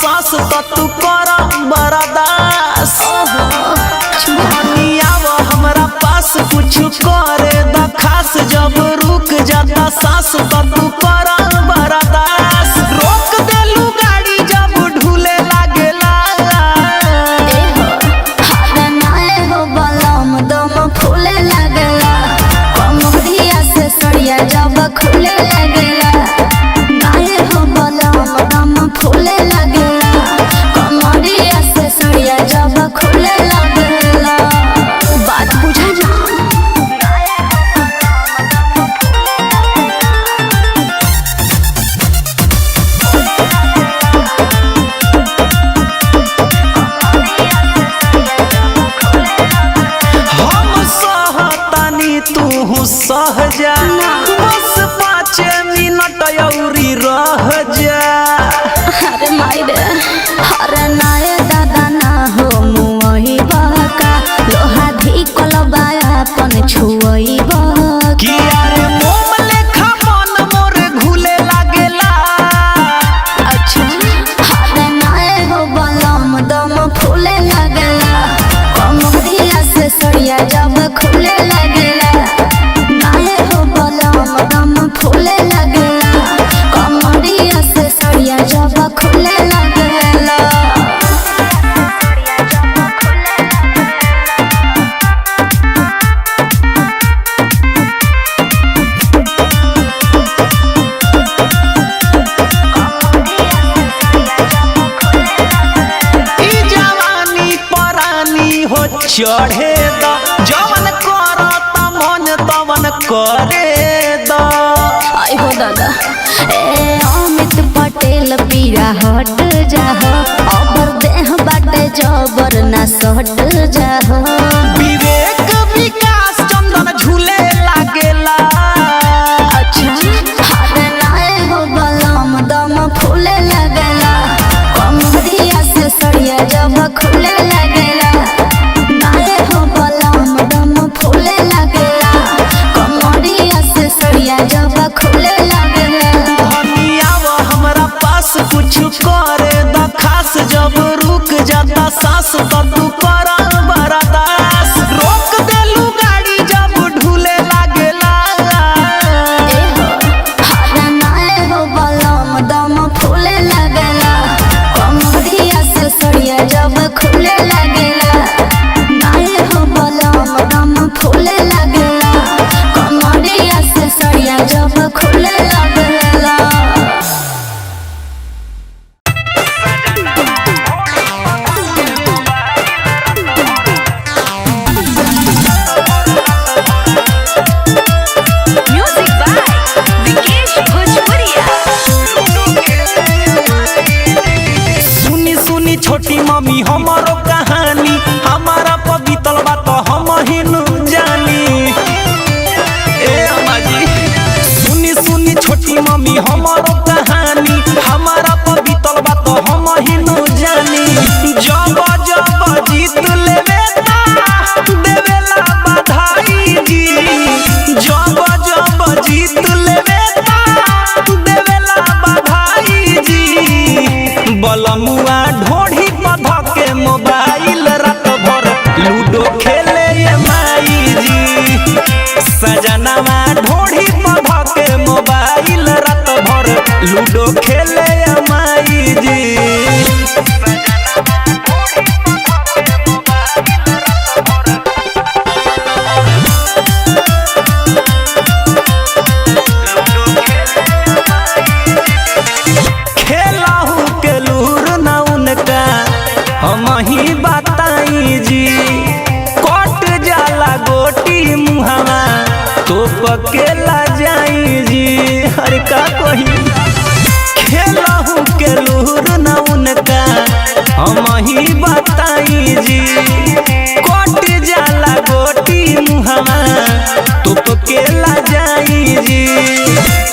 सास तो तू कर बर्दाश्त। आव हमरा पास कुछ करे द खास, जब रुक जाता सास तो तू कर बर्दाश्त। रोक देलू गाड़ी जब ढूले लागेला। फूले लगेला कमरिया से सड़िया जब खुले लगेला। नाये हो बलम दम फूले लगेला कमरिया से सड़िया जब खुले लगेला। बात बुझा जा। तू सहजा बस 5 मिनट औरी रह जा। अरे माई रे अरे नाये दादा ना हो मुई बका लोहा धिकल बाया अपन छुई कि अरे मोम लेखा मन मोर घुले लागेला। अच्छा अरे नाये हो बलम दम फूले लगेला कमरिया से सड़िया जब खुले लगेला। नाये हो बलम दम फूले लगेला कमरिया से सड़िया जब खुले लगेला। चढ़े द जवन करत मन तवन करे द। आई हो दादा ए अमित पटेल पीरा हट जाहो अबर देह बाटे जबर ना सट जाहो। विवेक विकास चंदन झूले लागेला। अच्छा अरे नाये हो बलम दम फूले लगेला कमरिया से सड़िया जब खुले लगेला। नाये हो बलम दम फूले लगेला कमरिया से सड़िया जब खुले लगेला। आव हमरा पास कुछ करे द खास, जब रुक जाता सास तो तू कर बर्दाश्त। रोक देलू गाड़ी जब ढूले लागेला। नाये हो बलम दम फूले लगेला कमरिया से सड़िया जब खुले लगेला। नाये हो बलम दम फूले लगेला कमरिया से सड़िया जब खुले लगेला। म्यूजिक बाय विकेश भोजपुरिया। सुनी सुनी छोटी मम्मी हमारो कहानी, हमारा पवित्र बात हम हिनु जानी। ए अम्मा जी सुनी सुनी छोटी मम्मी हमारो कहानी, हमारा पवित्र बात हम हिनु जानी। जब जब जीत लेवे देवेला बधाई जी। जब जब जीत लेवे देवेला बधाई जी। बलमुआ ढोढ़ी पध के मोबाइल रात भर लूडो खेले ये माई जी। सजनवा ढोढ़ी पध के मोबाइल रात भर लूडो खेले ये माई जी। खेलाहू के लूर न उनका हम ही बताई जी। कट जाला गोटी मुहावा तो पकेला जाई जी। हर का कोई खेलाहू के लूर न उनका हम ही बताई जी। कट जाला गोटी मुहावा तो पकेला जाई जी।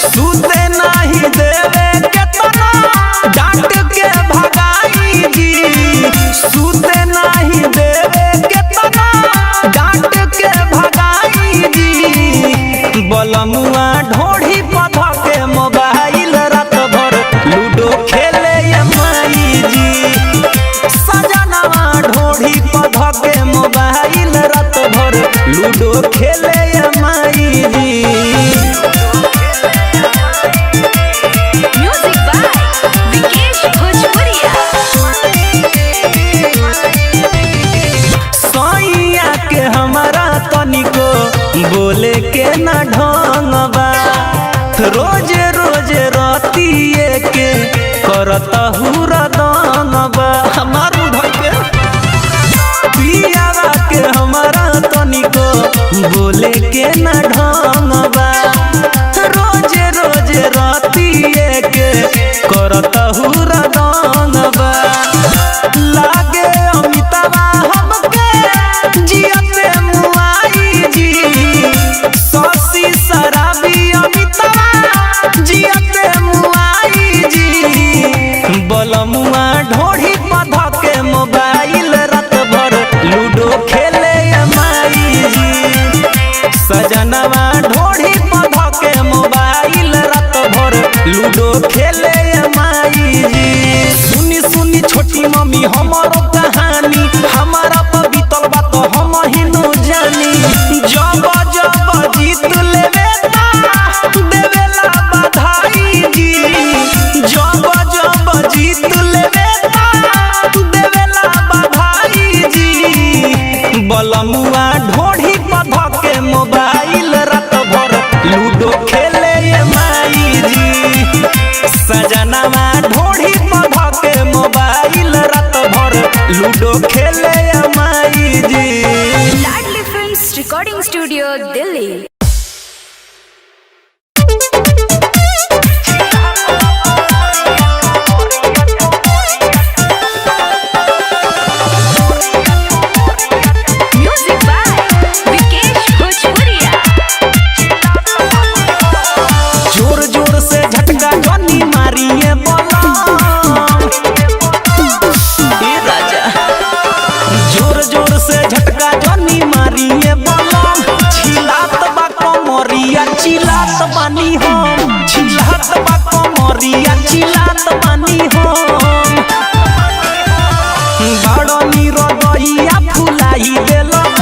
सुते नहीं देवे केतना डांट के भगाई जी। सुते नहीं देवे केतना डांट के भगाई जी। बलमुआ ढोढ़ी पध के मोबाइल रात भर लूडो खेले ये माई जी। लूडो खेले या माई जी। Music by Vikesh Bhojpuria. सैया के हमारा तनिको बोले के ना ढंग बा, रोज रोज रतिए के करता हुरदंग बा। हमार उधर के पियावा के हमारा तनिको बोले के ना ढंग बा, रोज रोज रतिए के करता हुरदंग बा। लागे अमिताबा हमके जियते मुआई जी, सौसी शराबी अमिताबा जियते मुआई जी। बलमुआ ढोढ़ी पध के मोबाइल रात भर लूडो खेले माई जी। सजनवा ढोढ़ी पध के मोबाइल रात भर लूडो खेले माई जी। सुनी सुनी छोटी मम्मी हमारो कहानी, हमारा पवित्र बात हम ही न जानी। जब जब जीत लेवे देवेला बधाई जी, जब जब जीत लेवे देवेला बधाई जी। बलमुआ ढोढ़ी पध के मोबाइल रात भर लूडो खेले माई जी। सजनवा ढोढ़ी पध के मोबाइल रात भर लूडो खेले माई जी। Ladli Films Recording Studio, Delhi. Music by Vikesh Bhojpuria. जोर जोर से झटका जनी मारिए बोला ए राजा। जोर जोर से झटका जनी मारिए बोला, छिलात बा कमरिया चिलात बानी हम, छिलात बा कमरिया चिलात बानी हम। बड़नी रगइया फुलाई देलम,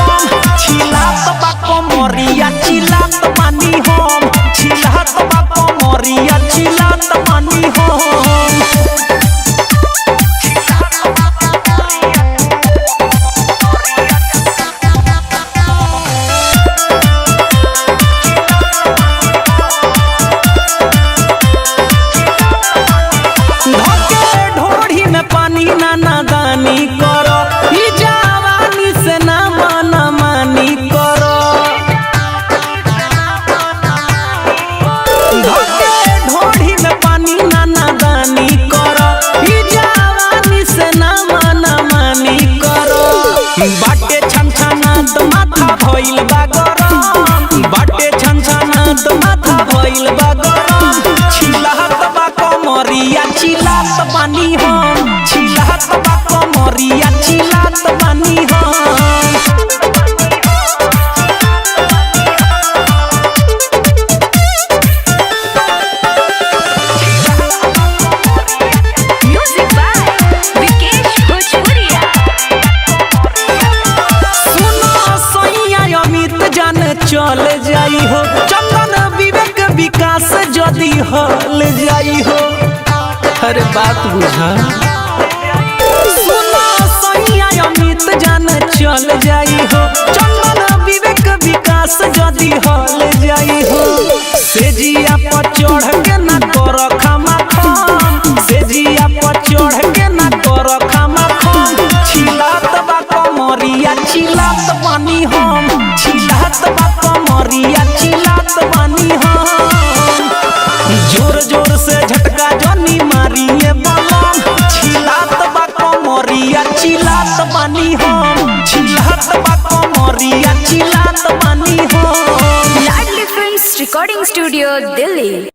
छिलात बा कमरिया चिलात बानी हम, छिलात बा कमरिया चिलात बानी हम। धके ढोढ़ी में पानी नाना दानी करो, ई जवानी से ना माना मानी करो। धके ढोढ़ी में पानी नाना दानी करो, ई जवानी से ना माना मानी करो। बाटे छनछनात माथा भइल बा गरम, बाटे छनछनात माथा भइल बा गरम। छिलात बा कमरिया चिलात बानी हम, छिलात बा कमरिया चिलात बानी हम। Music by Vikesh Bhojpuria. सुनो सैया अमित जान चल जाई हो, चंदन विवेक विकास जदी हल जाई हो। अरे बात बुझा। सुनो सैया अमित जान चल जाई हो, चंदन विवेक विकास जदी हल जाई हो। सेजिया पर चढ़ के ना कर खामा खाम, सेजिया पर चढ़ के ना कर खामा खाम। छिलात बा कमरिया चिलात बानी हम, छिलात बा कमरिया चिलात बानी हम। जोर जोर से झटका जनी मारिए बलम, छिलात बा कमरिया चिलात बानी हम, छिलात बा कमरिया चिलात बानी हम। Ladli Films Recording Studio, Delhi.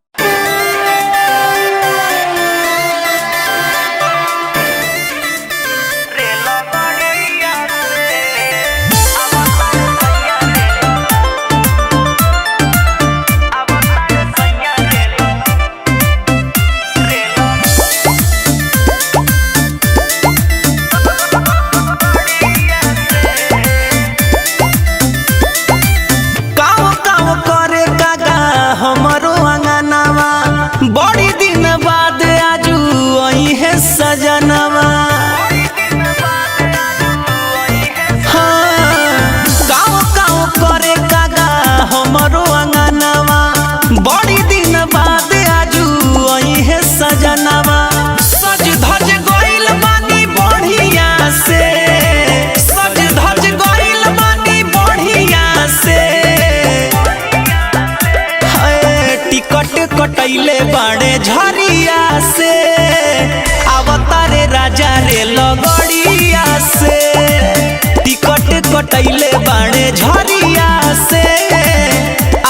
कटैले बाड़े झरिया से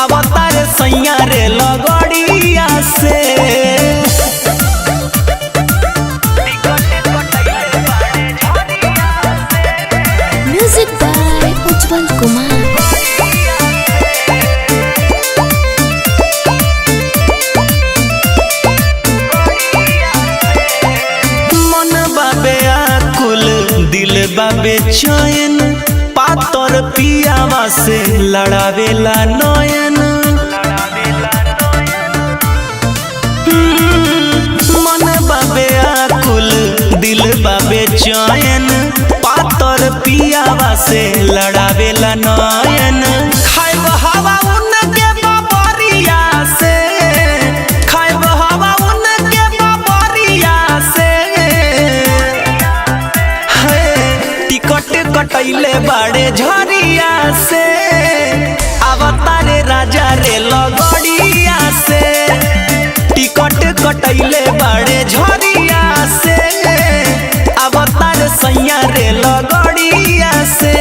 अवतार सैया रे लगड़िया से म्यूजिक बाय उज्जवल कुमार। दिल बाबे चैन पातर पियावा से लड़ावेला नयन मन बाबे आकुल दिल बाबे चैन पातर पियावा से लड़ावेला नयन खाइब हवा उनके बाबरिया से खाइब हवा उनके बाबरिया से कटैले बाड़े झरिया से अवतारे राजा रे लगड़िया से टिकट कटैले बाड़े झरिया से अवतार सैया रे लगड़िया से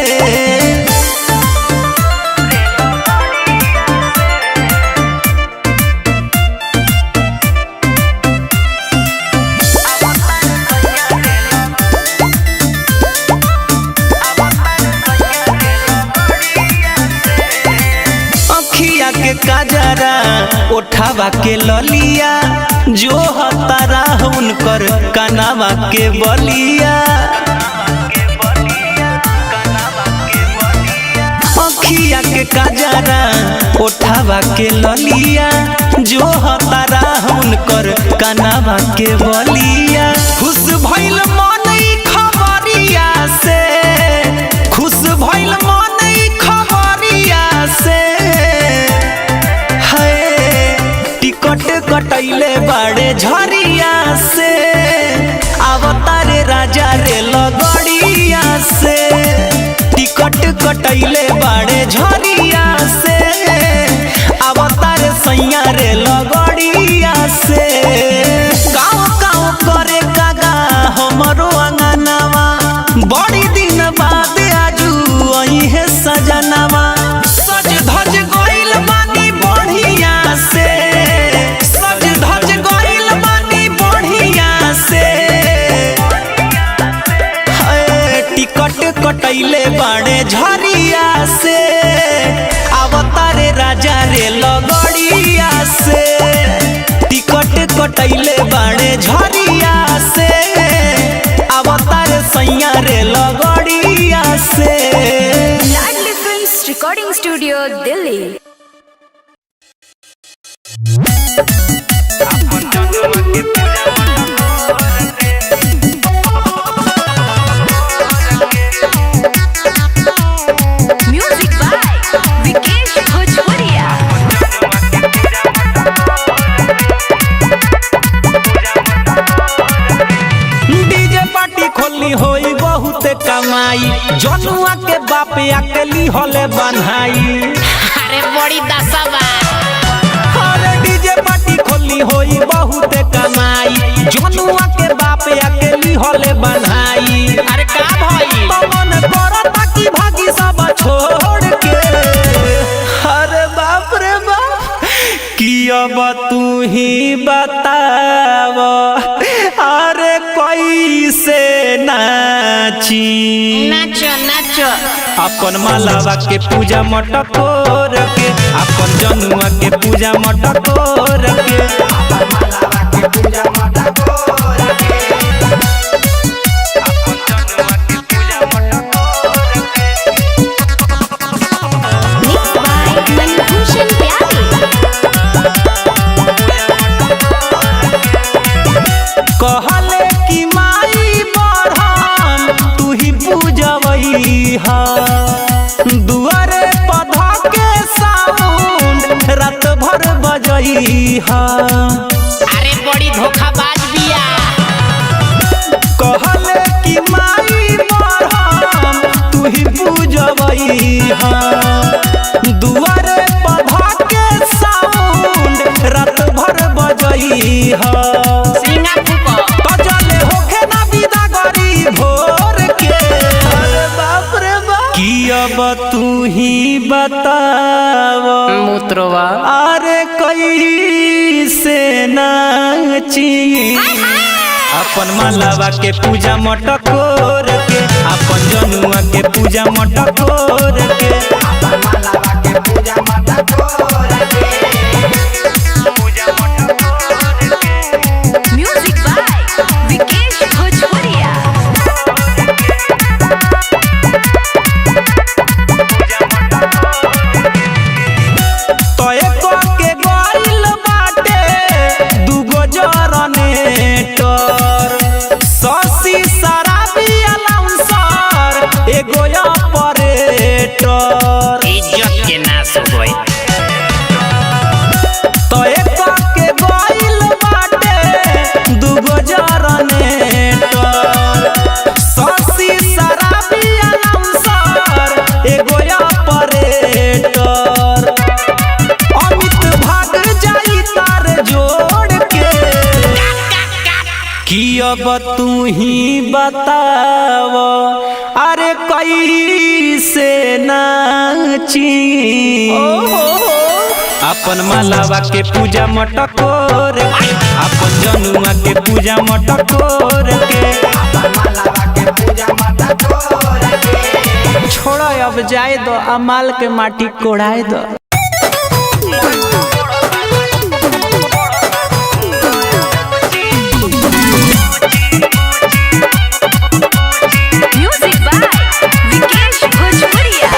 के काजरा उठावा के ललिया जो हतारा उनकर कनावा के बलिया अखिया के काजरा उठावा के ललिया जो हतारा उनकर कनावा के बलिया खुश भइल मन खबरिया से खुश भइल मन खबरिया से कटैले बाड़े झरिया से अवतारे राजा रे लगड़िया से टिकट कटैले बाड़े झरिया से अवतार सैया रे लगड़िया से गाँव गाँव करे कागा हमरो अंगनावा बड़ी दिन बाद आजू आई है सजनावा सज धज गइल बानी बढ़िया से कटैले बाड़े झरिया से अवतारे राजा रे लगड़िया से टिकट कटैले बाड़े झरिया से अवतार सैया रे लगड़िया से। लाडली फिल्म्स रिकॉर्डिंग स्टूडियो दिल्ली। होई बहुत कमाई जनुआ के बाप अकेली होले बनाई अरे बड़ी दशा अरे डीजे पार्टी खोली होई बहुत कमाई जनुआ के बाप अकेली होले बनाई अरे का भाई मन करता कि भागी सब छोड़ के अरे बाप रे बाप कि अब तू ही बताव अरे कैसे नाची नाचो नाचो अपन मालावा के पूजा मटकोर के अपन जनुआ के पूजा मटकोर के कहले कि माई बढ़म तू ही पूजवई हा दुआरे पधा के साउंड रात भर बजई हा अरे बड़ी धोखाबाज बिया कहले कि माई बढ़म तू ही पूजवई हा दुआरे पधा के साउंड रात भर बजई हा बताव मूत्रवा अरे कैसे नाची अपन मालावा के पूजा मटकोर के अपन जनुआ के पूजा मटकोर के म्यूजिक बाय विकेश भोजपुरिया। तोय को के गोइल बाटे दुगो जरनेटर ससी शराबी अलाउंसर एगो ऑपरेटर इज्जत के नाश हो गई। तोय को के गोइल बाटे दुगो जरनेटर ससी शराबी अलाउंसर एगो ऑपरेटर अमित भाग जाई तार जोड़ के कि अब तू ही बताव अरे कैसे नाची अपन मालावा के पूजा मटकोर के अपन जनुआ के पूजा मटकोर के छोड़ा अब जाए दो अमाल के माटी कोड़ाए दो। म्यूजिक बाय विकेश भोजपुरिया।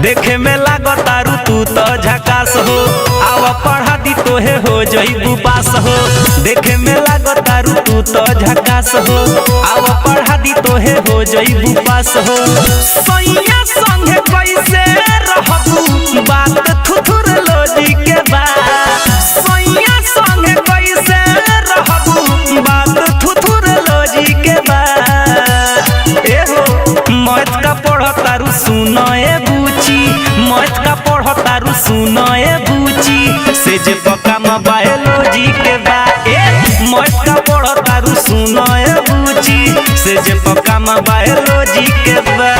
देखे में लागतारू तू तो झकास हो आव पढ़ा दी तोहे हो जइबू पास हो देखे में लागतारू तू तो झकास हो आव पढ़ा दी तोहे हो जइबू पास हो सैया संगे कैसे रहबू बात थुथुर लोजी के बा सैया संगे कैसे रहबू बात थुथुर लोजी के बा एहो मत का पढ़तारू सुनो ए बूची मत का पढ़तारू सुनो ए बूची से जे पका बायोलॉजी के बा ए मत का पढ़तारू सुनो ए बूची से जे पका बायोलॉजी के बा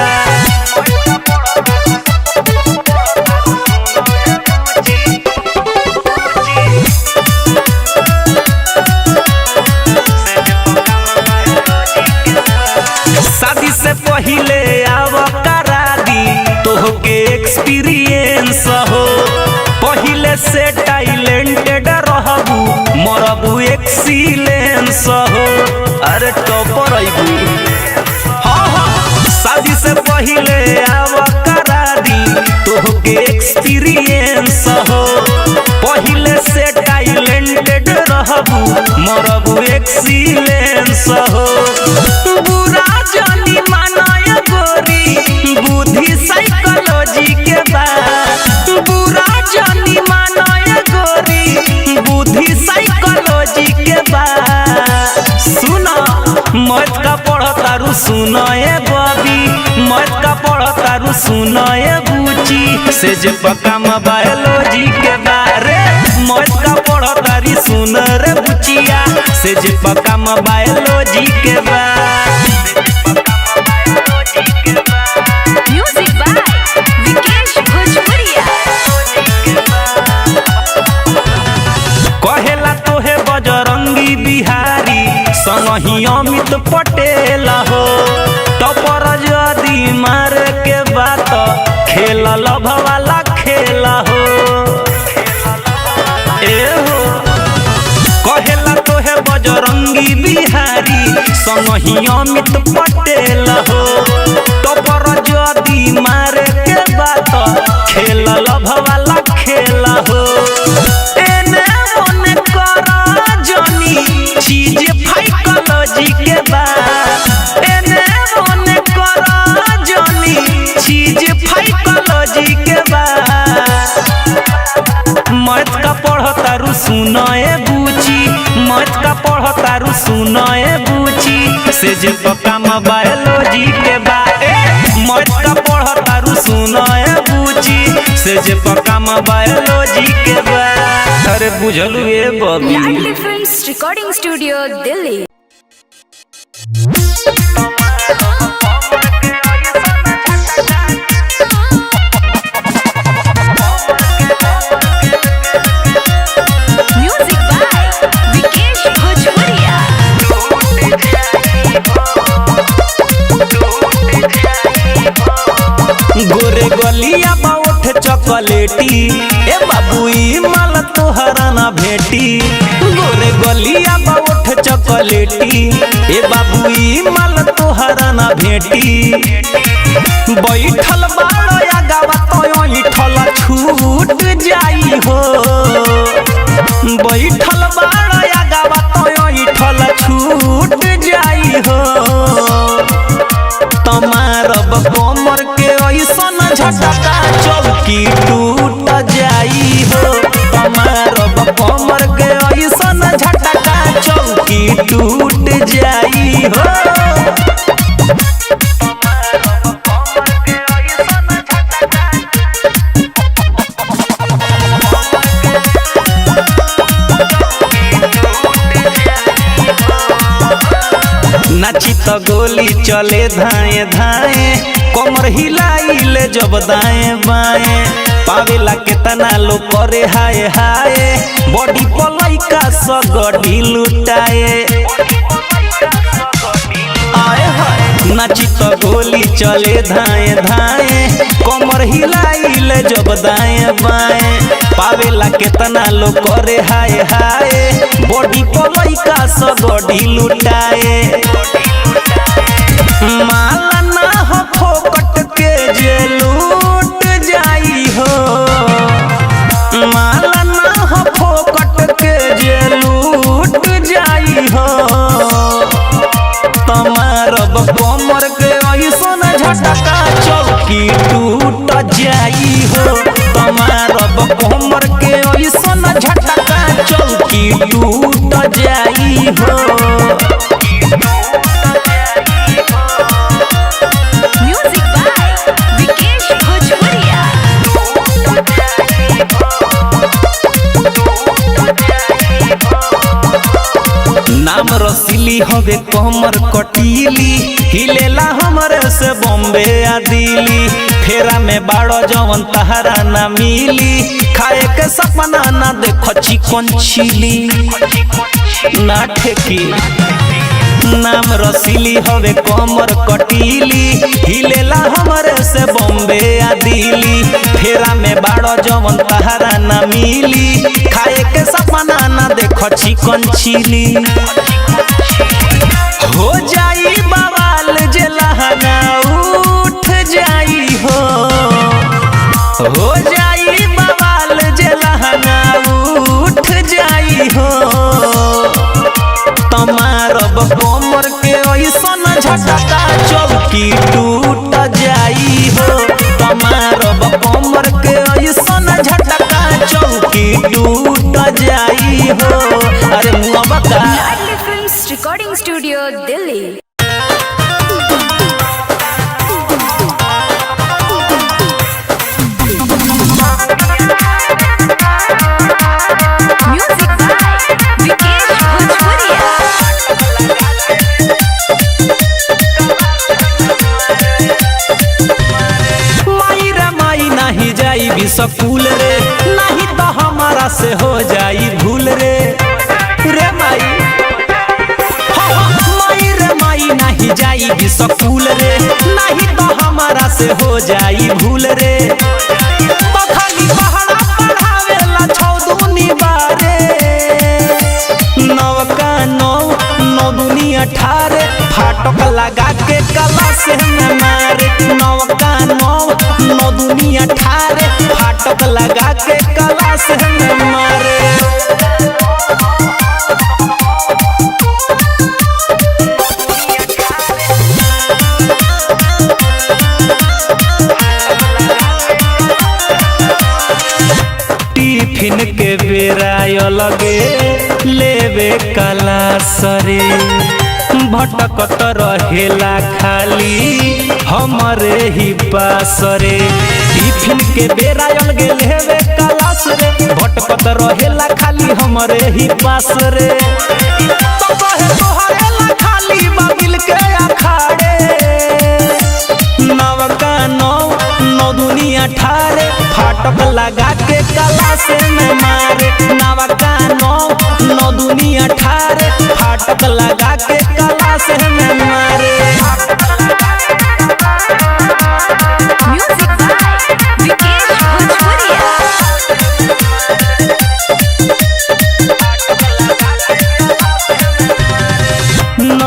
शादी से पहिले आव करा दी तोहके एक्सपीरियंस हो पहिले से टैलेंटेड रहबू मरबू एक्सीलेंस हो अरे टॉपर आइबू हाँ शादी से पहिले आव करा दी तोहके एक्सपीरियंस हो पहिले से टैलेंटेड रहबू मरबू एक्सीलेंस हो बुरा जानी मानाय गोरी बुद्धि साइकोलॉजी के बा बुरा जानी मानाय गोरी बुद्धि साइकोलॉजी के बा सुनो मत का पढ़तारू सुनो ए बबी मत का पढ़तारू सुनो ए बूची से जे पका बायोलॉजी के बारे मत का पढ़तारी सुन रे बुचिया से जे पका बायोलॉजी के बा म्यूजिक बाय विकेश भोजपुरिया। कहेला तोहे बजरंगी बिहारी संगही अमित पटेल हो टपर जदी मार के बात खेल लभ वाला खेल हो ए हो कहेला तोहे बजरंगी बिहारी संगही अमित पटेल हो टपर जदी मार के बात खेल लभ वाला खेल हो एने ओने करा जनी चीज फाइकोलॉजी के बा एने ओने करा जनी चीज फाइकोलॉजी के बा मत का पढ़तारू सुनो ए बूची मत का पढ़तारू सुनो ए बूची से जे पका बायोलॉजी के बा मत का पढ़तारू सुनो ए बूची से जे पका बायोलॉजी के बा अरे बुझलू ए बबी लाडली फिल्म्स रिकॉर्डिंग स्टूडियो दिल्ली। चॉकलेटी ए बाबू ई माल तोहरा ना भेटी गोरे गलिया बा उठ चॉकलेटी ए बाबू ई माल तोहरा ना भेटी बैठल बाड़ो या गावा तो ठल छूट जाई हो बैठल बाड़ो या गावा तो ठल छूट जाई हो तमारब कमर के ऐसन झटका चौकी टूट जाई हो तमारब कमर के ऐसन झटका चौकी टूट जाई हो नाची तो गोली चले धाए धाए कमर हिलाइले जब दाएं बाएं पावेला केतना लोग करे हाय हाय बॉडी पलैका सगड़ी लुटाए आए हाय नाची तो गोली चले धाए धाए कमर हिलाइले जब दाएं बाएं पावेला केतना लोग करे हाय हाय बॉडी पलैका सगड़ी लुटाए माला ना हो फोकट के जे लूट जाई हो माला ना हो फोकट के जे लूट जाई हो तमारब कमर के ऐसन झटका चौकी टूट जाई हो तमारब कमर के ऐसन झटका चौकी टूट जाई हो नाम रसीली हवे कमर कटीली हिलेला हमरे से बॉम्बे आ दिल्ली फेरा में बाड़ो जवन तहरा ना मिली खाए के सपना ना देखो चिकन चिली ना ठेकी नाम रसीली हवे कमर कटीली हिलेला हमरे से बॉम्बे आ दिल्ली फेरा में बाड़ो जवन तहरा ना मिली खाए के सपना ना देखो चिकन चिली हो जाई बवाल जे लहंगा उठ जाई हो जाई बवाल जे लहंगा उठ जाई हो तमारब कमर के ऐसन झटका चौकी टूट जाई हो तमारब कमर के ऐसन झटका चौकी टूट जाई हो अरे मुआ का रिकॉर्डिंग स्टूडियो दिल्ली। स्कूल रे नहीं तो हमारा से हो जाई भूल रे रे माई माई रे माई नहीं जाई स्कूल रे नहीं तो हमारा से हो जाई भूल रे तो खाली पहाड़ा पढ़ावेला छौ दूनी बारे नौका नौ नौ दूनी 18 फाटक लगा के कला से में मारे नौका नौ नौ दूनी 18 फाटक लगा के कला से में मारे टिफिन के बेरा लगे लेवे कला सरे भटकत रहेला खाली हमरे ही पास रे टिफिन के बेरा अलगे लेवे क्लास रे भटकत रहेला खाली हमरे ही पास रे तो कहे तोहरे ला खाली बाबिल के अखाड़े नवका नौ नौ दूनी 18 फाटक लगा के क्लास में मारे नवका नौ नौ दूनी 18 फाटक लगा के क्लास में मारे म्यूजिक बाय विकेश भोजपुरिया।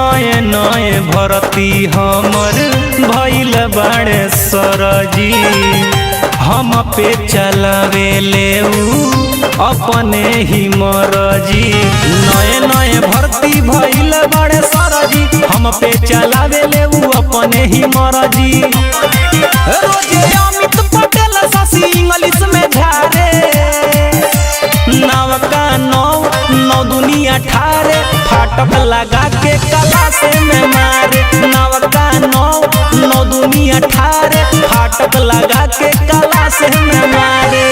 नए नए भरती हमर भइल बाड़े सरजी हम पे चलावे ले अपने ही मरजी नए नए भर्ती भइल बाड़े सरजी हम पे चलावे ले अपने ही मरजी रोजे अमित पटेल शशि इंग्लिश में झारे नवका नौ दुनिया ठारे फाटक लगा के कलासे में मारे नवका नौ दुनिया ठारे फाटक लगा के कलासे में मारे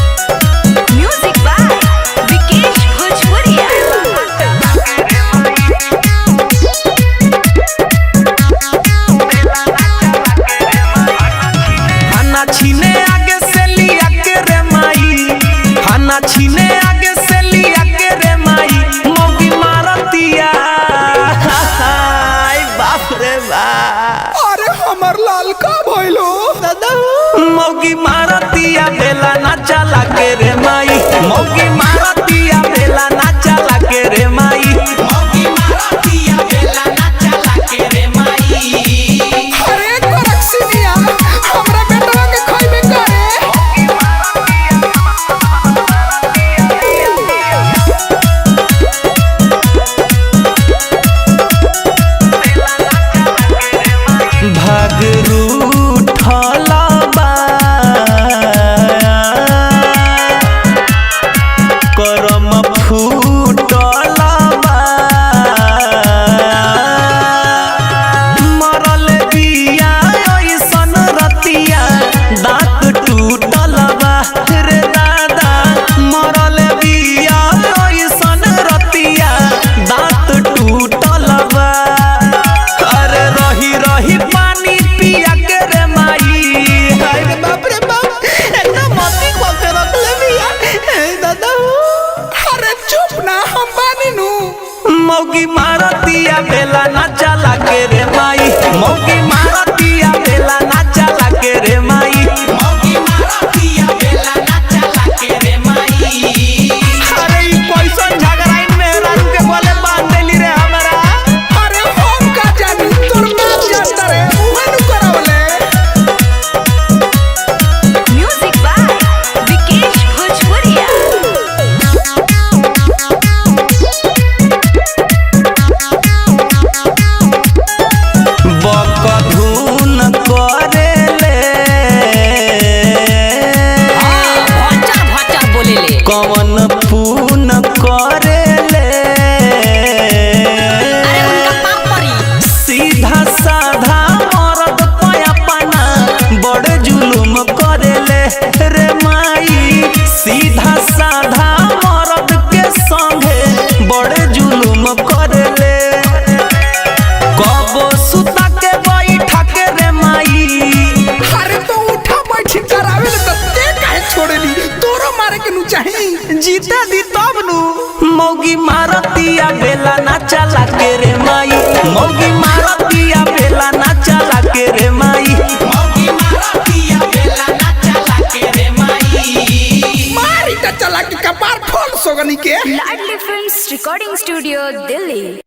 म्यूजिक बाय विकेश भोजपुरिया। खाना छीने आगे से लिया के रे माई खाना छीने आगे से लिया के रे माई मौगी मारतिया हाय बाप रे बाप अरे हमर लाल का भइलो दादा मौगी मारतिया बेला ना चला के रे माई मौगी मारतिया बेला ना चला के रे माई मौगी मारतिया बेला ना चला के रे माई अरे गोरखसिनिया हमरा बेटवा के खइबे करे भाग रूठल बा करम फूटल बा मरल बिया ऐसन रतिया दांत टूटल बा रे दादा मरल बिया ऐसन रतिया दांत टूटल बा अरे रही रही पानी पिया के रे माई अरे बाप रे बाप एकदम मती को के रख ले बिया दादा अरे चुप ना हम बानी नु मौगी मारतिया बेला ना चला के रे माई मौगी मारतिया बेला ना चला के रे माई मौगी मारतिया बेला ना चला के रे माई अरे ई कैसन झगड़ाइन में रानू के बोले बांध देली रे हमरा अरे हम का जानी तोर बाप जानता रे उहे नु करावले म्यूजिक बाय विकेश भोजपुरिया। बकधून करेले भचा भचा बोले ले कवन पून करेले अरे उनका पाप पड़ी सीधा साधा मरद पयापना बड़ जुलुम करेले रे माई सीधा साधा मरद के संगे बड़ जुलुम करेले कबो सुता के बैठा के रे माई अरे तो उठा बैठी करावे ले त ते काहे छोड़ली तोरो मारे के नु चाही जीता दी तब नु मौगी मारतिया बेला ना चला के रे माई मौगी मारतिया बेला ना चला के रे माई मौगी मारतिया बेला ना चला के रे माई मारी त चला के कपार फोड़ सोगनी के लाडली फिल्म्स रिकॉर्डिंग स्टूडियो दिल्ली।